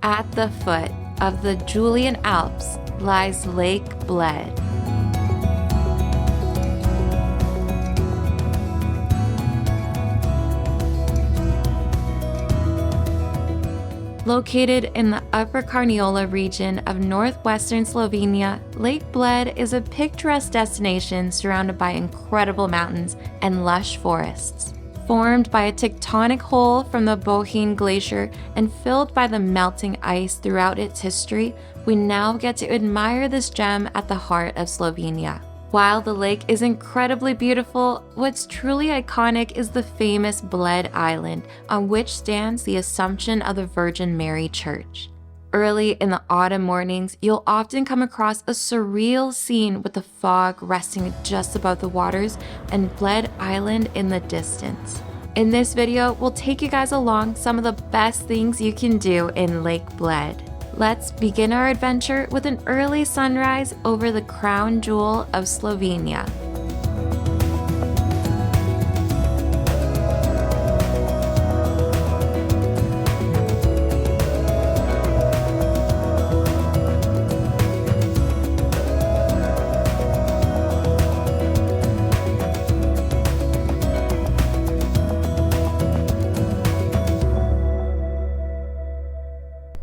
At the foot of the Julian Alps lies Lake Bled. Located in the Upper Carniola region of northwestern Slovenia, Lake Bled is a picturesque destination surrounded by incredible mountains and lush forests. Formed by a tectonic hole from the Bohinj Glacier and filled by the melting ice throughout its history, we now get to admire this gem at the heart of Slovenia. While the lake is incredibly beautiful, what's truly iconic is the famous Bled Island, on which stands the Assumption of the Virgin Mary Church. Early in the autumn mornings, you'll often come across a surreal scene with the fog resting just above the waters and Bled Island in the distance. In this video, we'll take you guys along some of the best things you can do in Lake Bled. Let's begin our adventure with an early sunrise over the crown jewel of Slovenia.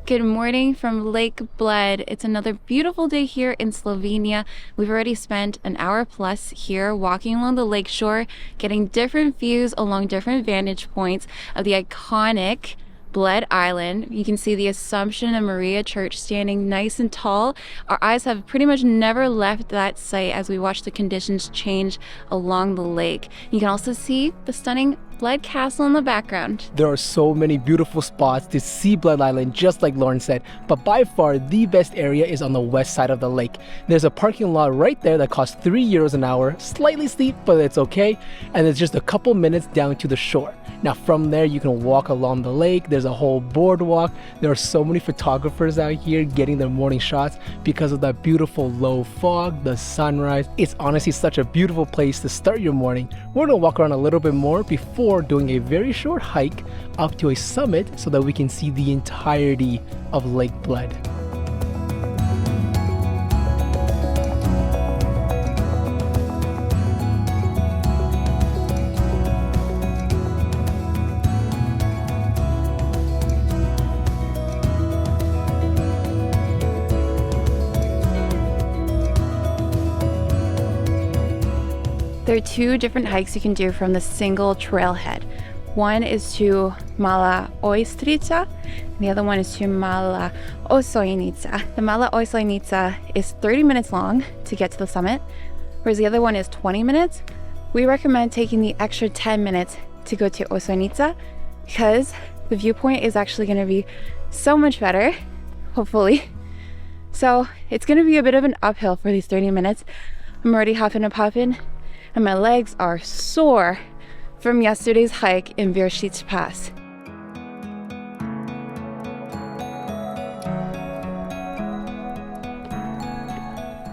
Good morning from Lake Bled. It's another beautiful day here in Slovenia. We've already spent an hour plus here walking along the lakeshore, getting different views along different vantage points of the iconic Bled Island. You can see the Assumption of Maria Church standing nice and tall. Our eyes have pretty much never left that site as we watch the conditions change along the lake. You can also see the stunning Bled Castle in the background. There are so many beautiful spots to see Bled Island, just like Lauren said, but by far the best area is on the west side of the lake. There's a parking lot right there that costs €3 an hour, slightly steep, but it's okay, and it's just a couple minutes down to the shore. Now from there you can walk along the lake. There's a whole boardwalk. There are so many photographers out here getting their morning shots because of that beautiful low fog, the sunrise. It's honestly such a beautiful place to start your morning. We're gonna walk around a little bit more before doing a very short hike up to a summit so that we can see the entirety of Lake Bled. There are two different hikes you can do from the single trailhead. One is to Mala Ojstrica, and the other one is to Mala Osojnica. The Mala Osojnica is 30 minutes long to get to the summit, whereas the other one is 20 minutes. We recommend taking the extra 10 minutes to go to Osojnica because the viewpoint is actually going to be so much better, hopefully. So it's going to be a bit of an uphill for these 30 minutes. I'm already huffing and puffing, and my legs are sore from yesterday's hike in Viershich Pass.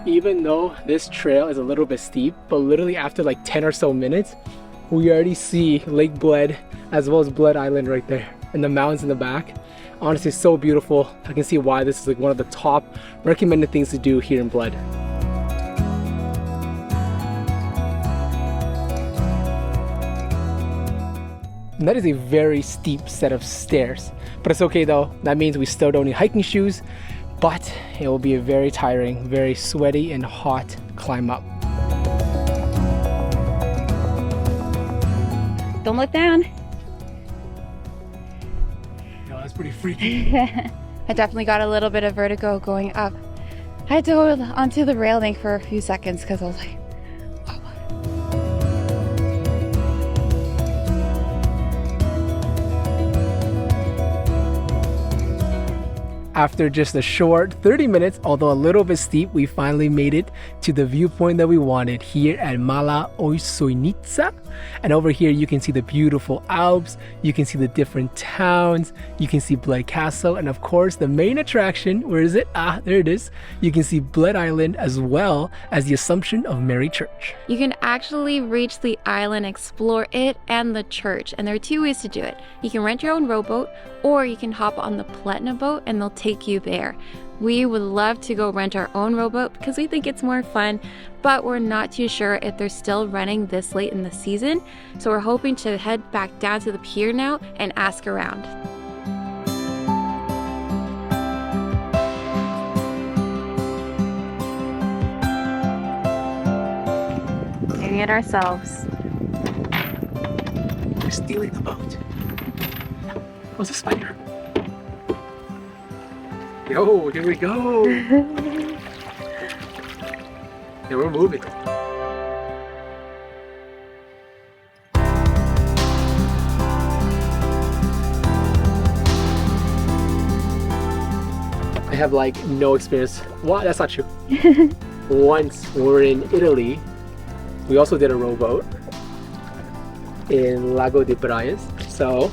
Even though this trail is a little bit steep, but literally after like 10 or so minutes, we already see Lake Bled as well as Bled Island right there and the mountains in the back. Honestly, so beautiful. I can see why this is like one of the top recommended things to do here in Bled. And that is a very steep set of stairs, but it's okay though. That means we still don't need hiking shoes, but it will be a very tiring, very sweaty and hot climb up. Don't look down. No, that's pretty freaky. I definitely got a little bit of vertigo going up. I had to hold onto the railing for a few seconds because I was like, After just a short 30 minutes, although a little bit steep, we finally made it to the viewpoint that we wanted here at Mala Ojsojnica. And over here, you can see the beautiful Alps, you can see the different towns, you can see Bled Castle, and of course, the main attraction, where is it? Ah, there it is. You can see Bled Island as well as the Assumption of Mary Church. You can actually reach the island, explore it and the church, and there are two ways to do it. You can rent your own rowboat, or you can hop on the Platinum boat and they'll take you there. We would love to go rent our own rowboat because we think it's more fun, but we're not too sure if they're still running this late in the season. So we're hoping to head back down to the pier now and ask around. Maybe it ourselves. We're stealing the boat. What's a spider? Yo, here we go. Yeah, we're moving. I have like no experience. What? That's not true. Once we were in Italy, we also did a rowboat in Lago di Braias. So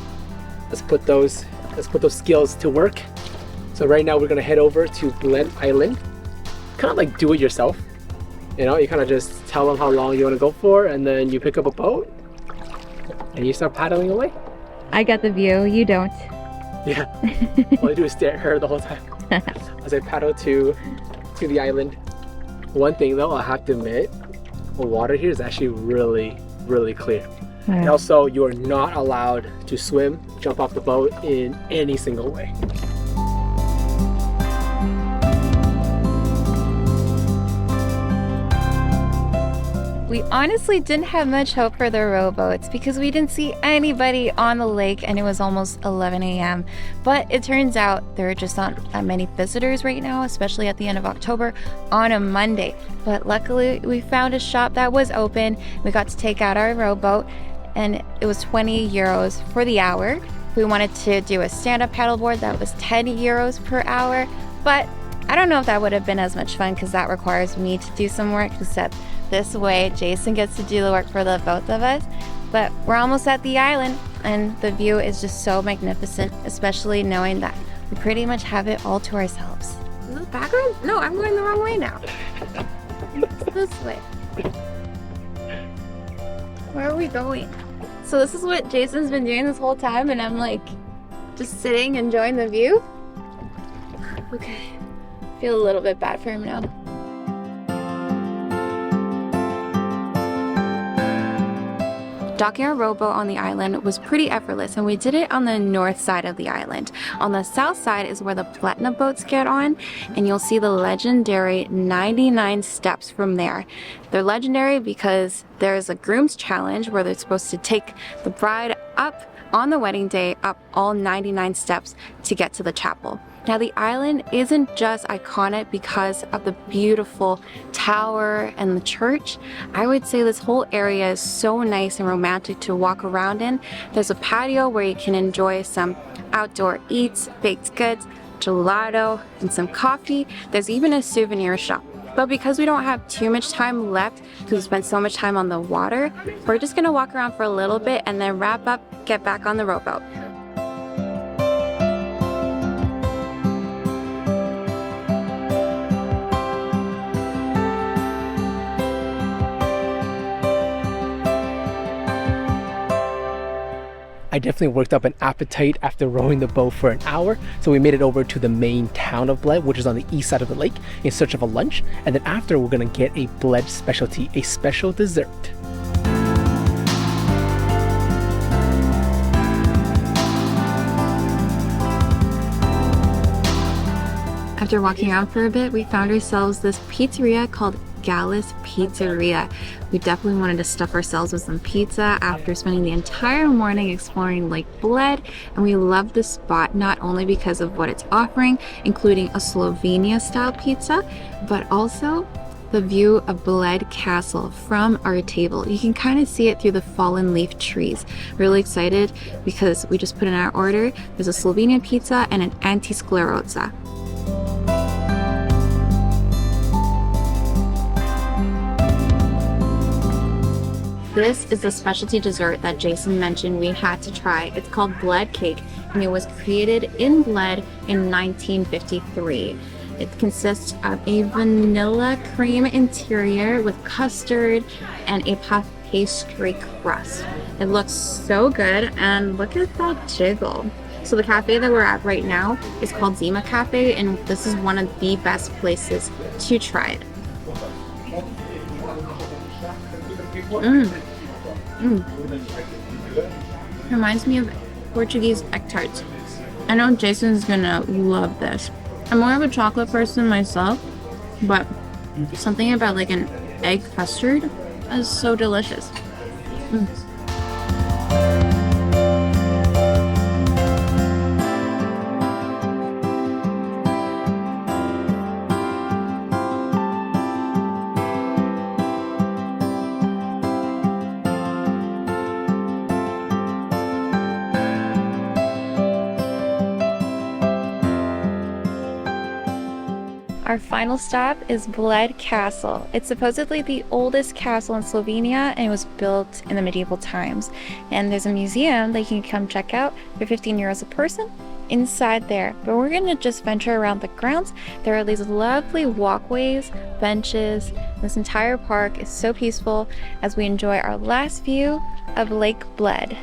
let's put those skills to work. So right now we're gonna head over to Bled Island. Kind of like do it yourself. You know, you kind of just tell them how long you want to go for, and then you pick up a boat and you start paddling away. I got the view, you don't. Yeah, all I do is stare at her the whole time as I paddle to the island. One thing though, I have to admit, the water here is actually really, really clear. Wow. And also, you are not allowed to swim, jump off the boat in any single way. We honestly didn't have much hope for the rowboats because we didn't see anybody on the lake and it was almost 11 a.m. But it turns out there are just not that many visitors right now, especially at the end of October on a Monday. But luckily we found a shop that was open. We got to take out our rowboat and it was 20 euros for the hour. We wanted to do a stand-up paddleboard that was 10 euros per hour, but I don't know if that would have been as much fun because that requires me to do some work, except this way Jason gets to do the work for the both of us. But we're almost at the island and the view is just so magnificent, especially knowing that we pretty much have it all to ourselves. Is this backwards? No, I'm going the wrong way now. It's this way. Where are we going? So this is what Jason's been doing this whole time and I'm like just sitting enjoying the view. Okay, feel a little bit bad for him now. Docking our rowboat on the island was pretty effortless and we did it on the north side of the island. On the south side is where the Platinum boats get on and you'll see the legendary 99 steps from there. They're legendary because there's a groom's challenge where they're supposed to take the bride up on the wedding day, up all 99 steps to get to the chapel. Now the island isn't just iconic because of the beautiful tower and the church. I would say this whole area is so nice and romantic to walk around in. There's a patio where you can enjoy some outdoor eats, baked goods, gelato, and some coffee. There's even a souvenir shop. But because we don't have too much time left because we spent so much time on the water, we're just gonna walk around for a little bit and then wrap up, get back on the rowboat. I definitely worked up an appetite after rowing the boat for an hour, so we made it over to the main town of Bled, which is on the east side of the lake, in search of a lunch, and then after we're gonna get a Bled specialty, a special dessert. After walking around for a bit, we found ourselves this pizzeria called Gallus Pizzeria. We definitely wanted to stuff ourselves with some pizza after spending the entire morning exploring Lake Bled, and we love the spot not only because of what it's offering, including a Slovenia style pizza, but also the view of Bled Castle from our table. You can kind of see it through the fallen leaf trees. Really excited because we just put in our order. There's a Slovenian pizza and an anti-scleroza. This is the specialty dessert that Jason mentioned we had to try. It's called Bled cake, and it was created in Bled in 1953. It consists of a vanilla cream interior with custard and a puff pastry crust. It looks so good, and look at that jiggle. So the cafe that we're at right now is called Zima Cafe, and this is one of the best places to try it. Reminds me of Portuguese egg tarts. I know Jason's gonna love this. I'm more of a chocolate person myself, but something about like an egg custard is so delicious. Our final stop is Bled Castle. It's supposedly the oldest castle in Slovenia, and it was built in the medieval times. And there's a museum that you can come check out for 15 euros a person inside there. But we're gonna just venture around the grounds. There are these lovely walkways, benches. This entire park is so peaceful as we enjoy our last view of Lake Bled.